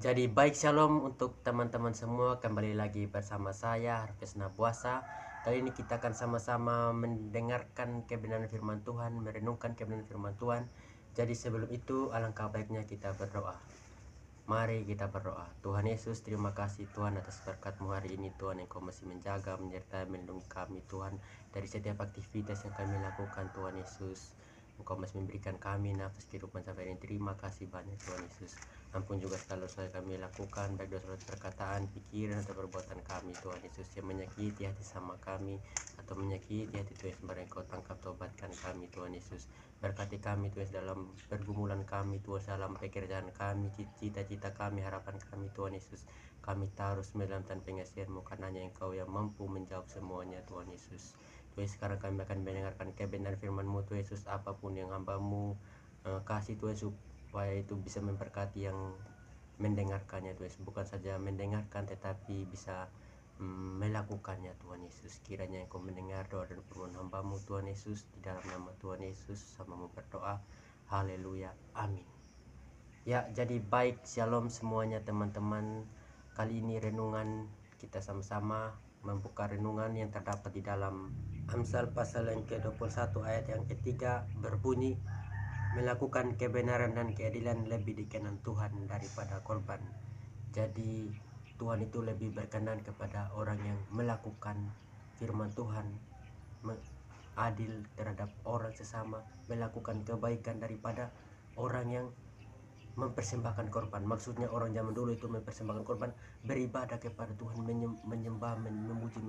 Jadi baik, shalom untuk teman-teman semua, kembali lagi bersama saya Harvest Nabuasa. Kali ini kita akan sama-sama mendengarkan kebenaran firman Tuhan, merenungkan kebenaran firman Tuhan. Jadi sebelum itu alangkah baiknya kita berdoa. Mari kita berdoa. Tuhan Yesus, terima kasih Tuhan atas berkat-Mu hari ini Tuhan, Engkau masih menjaga, menyertai, melindungi kami Tuhan dari setiap aktivitas yang kami lakukan Tuhan Yesus. Engkau masih memberikan kami nafas kehidupan sampai ini. Terima kasih banyak Tuhan Yesus. Ampun juga segala dosa yang kami lakukan, baik dosa perkataan, pikiran atau perbuatan kami Tuhan Yesus, yang menyakiti hati sama kami atau menyakiti hati Tuhan Yesus. Engkau tangkap, tobatkan kami Tuhan Yesus. Berkati kami Tuhan dalam pergumulan kami Tuhan, dalam pekerjaan kami, cita-cita kami, harapan kami Tuhan Yesus. Kami taruh dalam tangan pengasihan-Mu, karenanya Engkau yang mampu menjawab semuanya Tuhan Yesus. Tuhan, sekarang kami akan mendengarkan kebenaran firman-Mu Tuhan Yesus. Apapun yang hamba-Mu kasih Tuhan, supaya itu bisa memberkati yang mendengarkannya Tuhan Yesus. Bukan saja mendengarkan tetapi bisa melakukannya Tuhan Yesus. Kiranya Engkau mendengar doa dan permohonan hamba-Mu Tuhan Yesus, di dalam nama Tuhan Yesus sama-Mu berdoa. Haleluya, amin. Ya, jadi baik, shalom semuanya teman-teman. Kali ini renungan kita sama-sama membuka renungan yang terdapat di dalam Amsal pasal yang ke-21 ayat yang ketiga, berbunyi, melakukan kebenaran dan keadilan lebih dikenan Tuhan daripada korban. Jadi Tuhan itu lebih berkenan kepada orang yang melakukan firman Tuhan, adil terhadap orang sesama, melakukan kebaikan daripada orang yang mempersembahkan korban. Maksudnya orang zaman dulu itu mempersembahkan korban, beribadah kepada Tuhan, menyembah, memuji,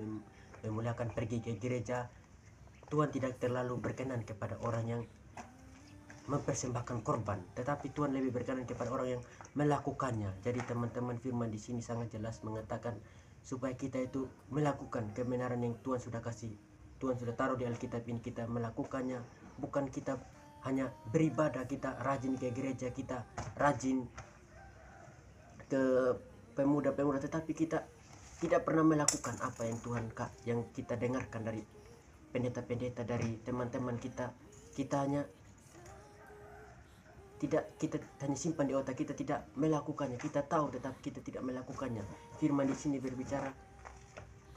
memuliakan, pergi ke gereja. Tuhan tidak terlalu berkenan kepada orang yang mempersembahkan korban, tetapi Tuhan lebih berkenan kepada orang yang melakukannya. Jadi teman-teman, firman di sini sangat jelas mengatakan supaya kita itu melakukan kebenaran yang Tuhan sudah kasih, Tuhan sudah taruh di Alkitab ini, kita melakukannya. Bukan kita hanya beribadah, kita rajin ke gereja, kita rajin ke pemuda-pemuda, tetapi kita tidak pernah melakukan apa yang Tuhan yang kita dengarkan dari pendeta-pendeta, dari teman-teman kita. Kita hanya simpan di otak, kita tidak melakukannya. Kita tahu tetapi kita tidak melakukannya. Firman di sini berbicara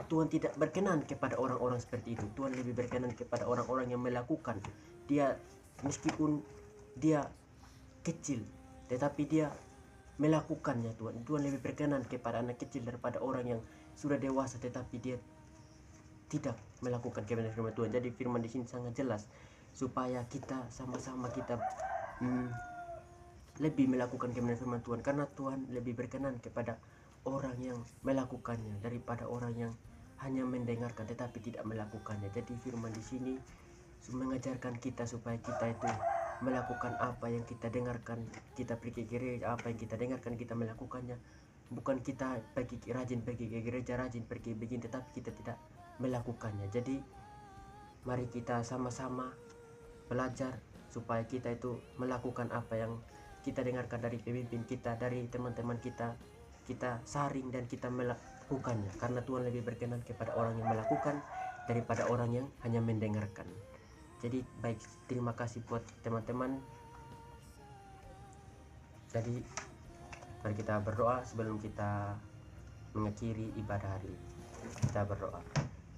Tuhan tidak berkenan kepada orang-orang seperti itu. Tuhan lebih berkenan kepada orang-orang yang melakukan. Dia meskipun dia kecil tetapi dia melakukannya. Tuhan lebih berkenan kepada anak kecil daripada orang yang sudah dewasa tetapi dia tidak melakukan kebenaran firman Tuhan. Jadi firman di sini sangat jelas supaya kita sama-sama kita lebih melakukan kebenaran firman Tuhan, karena Tuhan lebih berkenan kepada orang yang melakukannya daripada orang yang hanya mendengarkan tetapi tidak melakukannya. Jadi firman di sini mengajarkan kita supaya kita itu melakukan apa yang kita dengarkan. Kita pergi ke gereja, apa yang kita dengarkan kita melakukannya. Bukan kita rajin pergi ke gereja, rajin pergi begini tetapi kita tidak melakukannya. Jadi mari kita sama-sama belajar supaya kita itu melakukan apa yang kita dengarkan dari pemimpin kita, dari teman-teman kita. Kita saring dan kita melakukannya, karena Tuhan lebih berkenan kepada orang yang melakukan daripada orang yang hanya mendengarkan. Jadi baik, terima kasih buat teman-teman. Jadi mari kita berdoa sebelum kita mengakhiri ibadah hari ini. Kita berdoa.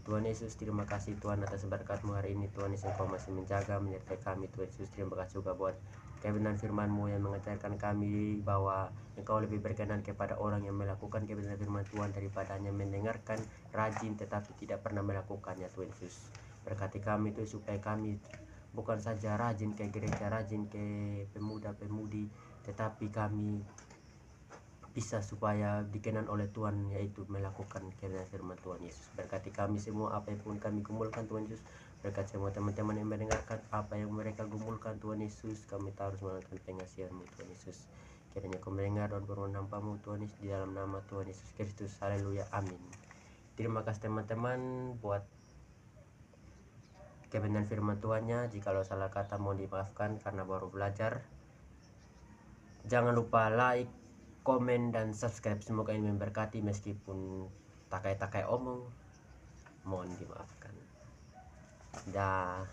Tuhan Yesus, terima kasih Tuhan atas berkat-Mu hari ini. Tuhan Yesus, Engkau masih menjaga, menyertai kami. Tuhan Yesus, terima kasih juga buat kebenaran firman-Mu yang mengajarkan kami bahwa Engkau lebih berkenan kepada orang yang melakukan kebenaran firman Tuhan daripada hanya mendengarkan, rajin tetapi tidak pernah melakukannya. Tuhan Yesus, berkati kami Tuhan, supaya kami bukan saja rajin ke gereja, rajin ke pemuda-pemudi, tetapi kami bisa supaya dikenan oleh Tuhan, yaitu melakukan kebenaran firman Tuhan Yesus. Berkati kami semua, apapun kami gumulkan Tuhan Yesus. Berkat semua teman-teman yang mendengarkan apa yang mereka gumulkan Tuhan Yesus. Kami taruh melakukan pengasihan-Mu Tuhan Yesus. Kiranya Kau mendengar dan permohonan hamba-Mu Tuhan Yesus, di dalam nama Tuhan Yesus Kristus. Haleluya, amin. Terima kasih teman-teman buat kebenaran firman Tuhannya. Jikalau salah kata mohon dimaafkan karena baru belajar. Jangan lupa like, komen, dan subscribe. Semoga ini memberkati, meskipun takai-takai omong mohon dimaafkan. Dah.